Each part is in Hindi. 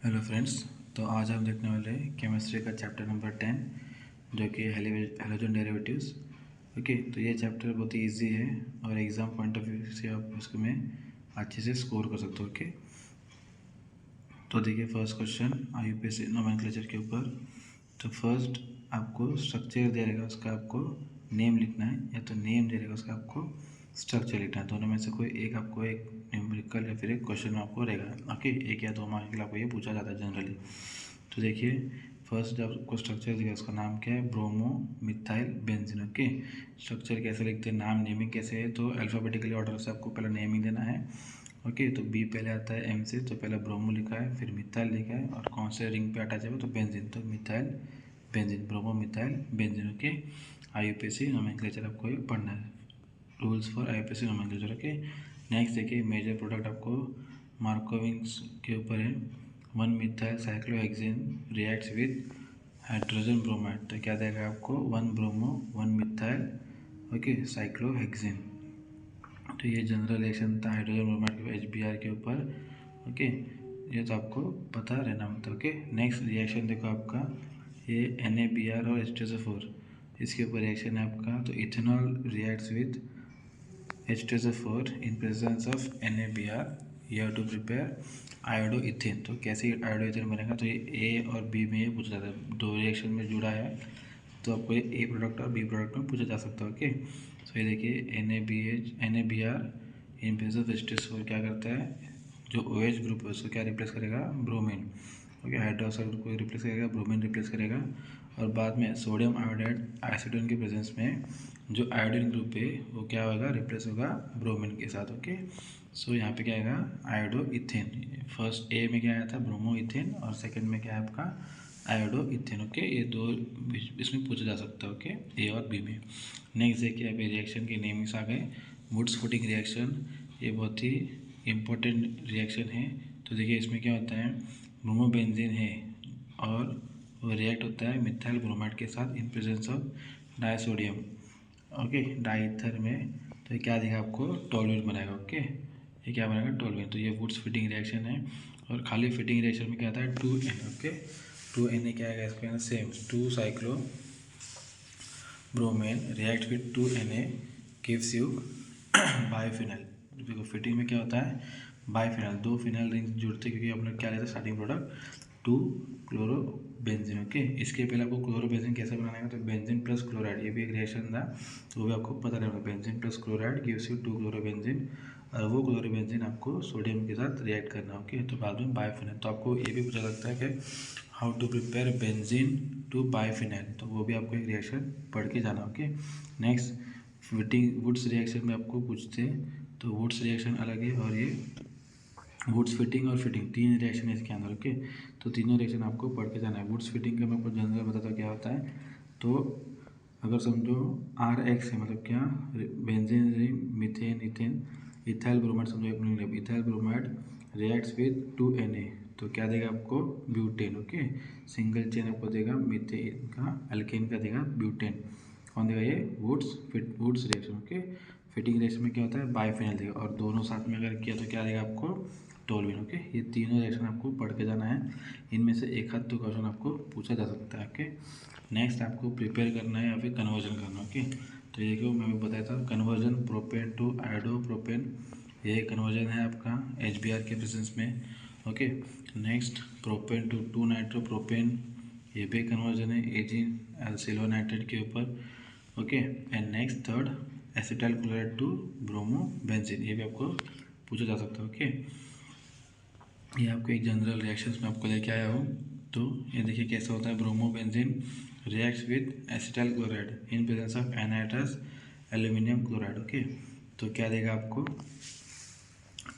Hello friends. तो आज हम देखने वाले हैं केमिस्ट्री का चैप्टर नंबर 10 जो कि हैलोजन डेरिवेटिव्स। ओके, तो ये चैप्टर बहुत ही ईजी है और एग्ज़ाम पॉइंट ऑफ व्यू से आप उसको में अच्छे से स्कोर कर सकते हो। ओके, तो देखिए फर्स्ट क्वेश्चन IUPAC नोमेनक्लेचर के ऊपर। तो फर्स्ट आपको स्ट्रक्चर दे रहेगा, उसका आपको नेम लिखना है, या तो नेम दे रहेगा उसका आपको स्ट्रक्चर लिखना है। दोनों में से कोई एक आपको एक न्यूमेरिकल या फिर एक क्वेश्चन आपको रहेगा। ओके, एक या दो मार्क्स के लिए आपको ये पूछा जाता है जनरली। तो देखिए फर्स्ट जब आपको स्ट्रक्चर दिया उसका नाम क्या है, bromo methyl benzene. Okay, structure कैसे लिखते हैं, नाम नेमिंग कैसे है, तो अल्फ़ाबेटिकली ऑर्डर से आपको पहले नेमिंग देना है। ओके, तो बी पहले आता है एम से, तो पहले ब्रोमो लिखा है, फिर मिथाइल लिखा है, और कौन से रिंग पे अटैच है तो बेंजीन, तो methyl benzene, bromo methyl benzene. Okay, IUPAC nomenclature आपको ये पढ़ना है, rules for IUPAC nomenclature. Okay, next देखिए मेजर प्रोडक्ट आपको मार्कोविंग्स के ऊपर है। 1 methyl cyclohexane reacts with hydrogen bromide, तो क्या देगा आपको 1 ब्रोमो 1 मिथाइल ओके साइक्लोहेक्सेन। तो ये जनरल रिएक्शन था हाइड्रोजन ब्रोमाइड के HBr के ऊपर। ओके, ये तो आपको पता रहना होता है। ओके, नेक्स्ट रिएक्शन देखो आपका ये NaBr और H2SO4 इसके ऊपर रिएक्शन है आपका। तो ethanol reacts with H2SO4 in presence of NaBr, you have to prepare आयोडोइथेन। तो कैसे आयोडोइथेन बनेगा, तो ये A और B में ये पूछा जाता है, दो रिएक्शन में जुड़ा है, तो आपको ये A प्रोडक्ट और B प्रोडक्ट में पूछा जा सकता है। ओके, तो ये देखिए NaBr in presence of H2SO4 क्या करता है, जो OH ग्रुप है उसको क्या रिप्लेस करेगा, ब्रोमीन। ओके, हाइड्रोक्साइड ग्रुप को रिप्लेस करेगा, ब्रोमीन रिप्लेस करेगा, और बाद में सोडियम आयोडाइड एसीटोन के प्रेजेंस में जो आयोडीन ग्रुप है वो क्या होगा, रिप्लेस होगा ब्रोमीन के साथ। ओके, सो यहाँ पे क्या आएगा, आयोडोइथेन। फर्स्ट ए में क्या आया था, ब्रोमोइथेन, और सेकंड में क्या है आपका आयोडोइथेन। ओके, ये दो इसमें पूछा जा सकता है। ओके, ए और बी में। नेक्स्ट देखिए अभी रिएक्शन के नेमिंग्स आ गए। वुड्स फुटिंग रिएक्शन, ये बहुत ही इम्पोर्टेंट रिएक्शन है। तो देखिए इसमें क्या होता है, ब्रोमोबेंजीन है और वो रिएक्ट होता है मिथाइल ब्रोमाइड के साथ in presence of disodium. Okay, डाइथर में, तो ये क्या देगा आपको, टोलुइन बनाएगा। ओके, ये क्या बनाएगा, टोलुइन। तो ये वुड्स फिटिंग रिएक्शन है, और खाली फिटिंग रिएक्शन में क्या आता है 2Na। ओके, 2Na क्या आएगा इसके अंदर, same 2 cyclo bromane react with 2Na gives you biphenyl. देखो फिटिंग में क्या होता है, बायोफिनाइल, दो फिनाइल रिंग्स जुड़ते हैं, क्योंकि अपने क्या लेते हैं स्टार्टिंग प्रोडक्ट 2 क्लोरोबेंजीन। ओके, इसके पहले आपको क्लोरोबेंजीन कैसे बनाना है, तो बेंजीन प्लस क्लोराइड, ये भी एक रिएक्शन था, तो वो भी आपको पता रहेगा। Benzene plus chloride gives you 2 chlorobenzene, और वो क्लोरोबेंजीन आपको सोडियम के साथ रिएक्ट करना। ओके, तो बाद में बायोफिनाइल। तो आपको ये भी पूछा सकता है कि how to prepare benzene to biphenyl, तो वो भी आपको एक रिएक्शन पढ़ के जाना। Okay, next Fittig Wurtz reaction में आपको पूछते हैं, तो वुड्स रिएक्शन अलग है, और ये वुड्स फिटिंग और फिटिंग तीन रिएक्शन है इसके अंदर। ओके, तो तीनों रिएक्शन आपको पढ़ के जाना है। वुड्स फिटिंग का मैं आपको जनरल बताता हूँ क्या होता है। तो अगर समझो RX है, मतलब क्या, benzene ring methane ethane ethyl bromide, समझो एक minute, ethyl bromide reacts with 2Na, तो क्या देगा आपको, ब्यूटेन। ओके, सिंगल चेन आपको देगा मीथेन का, अल्केन का देगा ब्यूटेन। कौन देगा ये, Wurtz reaction. Okay, fitting reaction में क्या होता है, बायोफिनाइल देगा, और दोनों साथ में अगर किया तो क्या देगा आपको, टोलुइन। ओके, ये तीनों रिएक्शन आपको पढ़ के जाना है, इनमें से एक हाथ तो क्वेश्चन आपको पूछा जा सकता है। ओके, नेक्स्ट आपको प्रिपेयर करना है या फिर कन्वर्जन करना है। ओके, तो ये क्यों मैं बताया था, कन्वर्जन प्रोपेन टू आयोडोप्रोपेन, ये कन्वर्जन है आपका HBr के प्रेजेंस में। Okay, next propane to 2 nitropropane, ये भी कन्वर्जन है एजिन सिल्वर के ऊपर। Okay, and next third acetyl chloride to bromobenzene, ये भी आपको पूछा जा सकता है। ओके, ये आपको एक जनरल रिएक्शंस में आपको लेके आया हूँ। तो ये देखिए कैसा होता है, bromobenzene reacts with acetyl chloride in presence of anhydrous aluminium chloride. Okay, तो क्या देगा आपको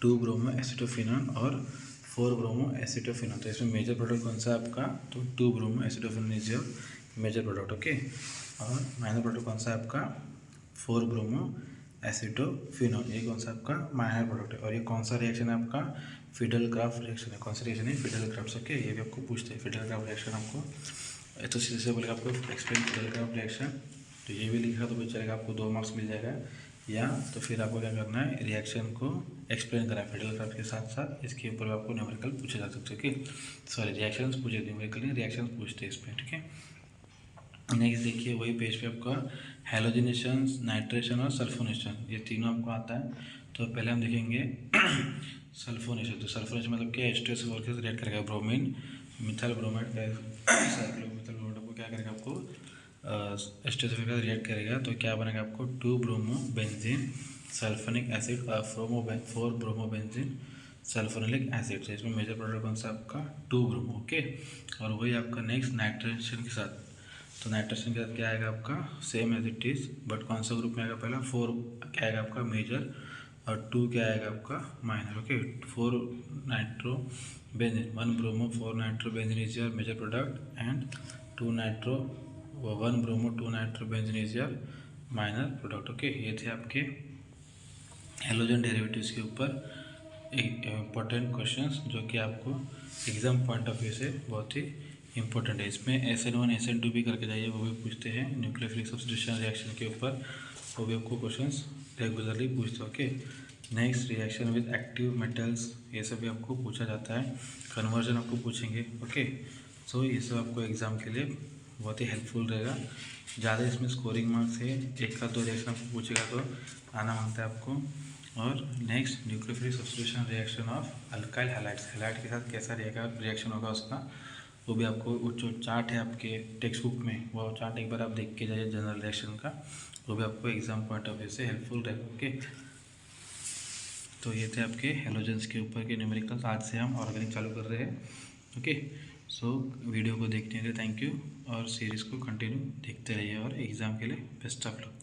2 ब्रोमो एसिटोफिनॉन और 4 ब्रोमो एसिटोफिनॉन। तो इसमें मेजर प्रोडक्ट कौन सा है आपका, तो 2 bromo acetophenone is your major product. Okay, और माइनर प्रोडक्ट कौन सा है आपका, 4 ब्रोमो एसिटोफिनॉन, ये कौन सा आपका माइनर प्रोडक्ट है। और ये कौन सा रिएक्शन है आपका, फिडल क्राफ्ट रिएक्शन है। कौन सा रिएक्शन है, फिडल क्राफ्ट। ओके, ये भी आपको पूछते हैं फिडल क्राफ्ट रिएक्शन आपको, तो सीधे से बोलेगा आपको एक्सप्लेन फिडल क्राफ्ट रिएक्शन, तो ये भी लिखा तो चलेगा, आपको 2 मार्क्स मिल जाएगा। या तो फिर आपको क्या करना है, रिएक्शन को एक्सप्लेन करना है फेडरल क्राफ्ट के साथ साथ। इसके ऊपर आपको न्यूमेरिकल पूछे जा सकते हैं, ठीक है। सॉरी, रिएक्शंस पूछे, न्यूमेरिकल नहीं, रिएक्शंस पूछते हैं इसमें, ठीक है। नेक्स्ट देखिए, वही पेज पे आपका हेलोजिनेशन, नाइट्रेशन और सल्फोनेशन, ये तीनों आपको आता है। तो पहले हम देखेंगे सल्फोनेशन। तो सल्फोनेशन मतलब क्या, H2SO वर्क रिएक्ट करेगा ब्रोमीन मिथाइल ब्रोमाइड का साइक्लोमिथाइल ब्रोमाइड को क्या करेगा, आपको H2SO का रिएक्ट करेगा तो क्या बनेगा आपको 2 ब्रोमोबेंजीन सल्फोनिक एसिड और 4 ब्रोमोबेंजीन सल्फोनिक एसिड। तो इसमें मेजर प्रोडक्ट कौन सा आपका 2 ब्रोमो, ओके। और वही आपका नेक्स्ट नाइट्रेशन के साथ, तो नाइट्रेशन के साथ क्या आएगा आपका same as it is, but कौन सा ग्रुप में आएगा, पहला 4 क्या आएगा आपका मेजर और 2 क्या आएगा आपका minor, okay. 4 nitro benzene 1 bromo 4 nitro benzene is your major product and 1 bromo 2 nitro benzene is your minor product, okay. ये थे आपके हेलोजन डेरिवेटिव्स के ऊपर इम्पोर्टेंट क्वेश्चंस जो कि आपको एग्जाम पॉइंट ऑफ व्यू से बहुत ही इंपॉर्टेंट है। इसमें SN1 SN2 भी करके जाइए, वो भी पूछते हैं न्यूक्लियोफिलिक सब्स्टिट्यूशन रिएक्शन के ऊपर, वो भी आपको क्वेश्चंस रेगुलरली पूछते हैं, okay. Next reaction with active metals, ये सब भी आपको पूछा जाता है। कन्वर्जन आपको पूछेंगे, ओके। सो ये सब आपको एग्ज़ाम के लिए बहुत ही हेल्पफुल रहेगा। ज़्यादा इसमें स्कोरिंग मार्क्स है, 1 का 2 रिएक्शन आपको पूछेगा तो आना मांगता है आपको। और next nucleophilic substitution reaction of alkyl halides, halide के साथ कैसा रहेगा रिएक्शन होगा उसका, वो भी आपको जो चार्ट है आपके टेक्स्ट बुक में, वो चार्ट एक बार आप देख के जाइए जनरल रिएक्शन का, वो भी आपको एग्जाम पॉइंट ऑफ व्यू से हेल्पफुल रहेगा, ओके। तो ये थे आपके हेलोजेंस के ऊपर के न्यूमेरिकल्स। आज से हम ऑर्गेनिक चालू कर रहे हैं, ओके। सो वीडियो को देखने के लिए थैंक यू, और सीरीज़ को कंटिन्यू देखते रहिए और एग्ज़ाम के लिए बेस्ट ऑफ लक।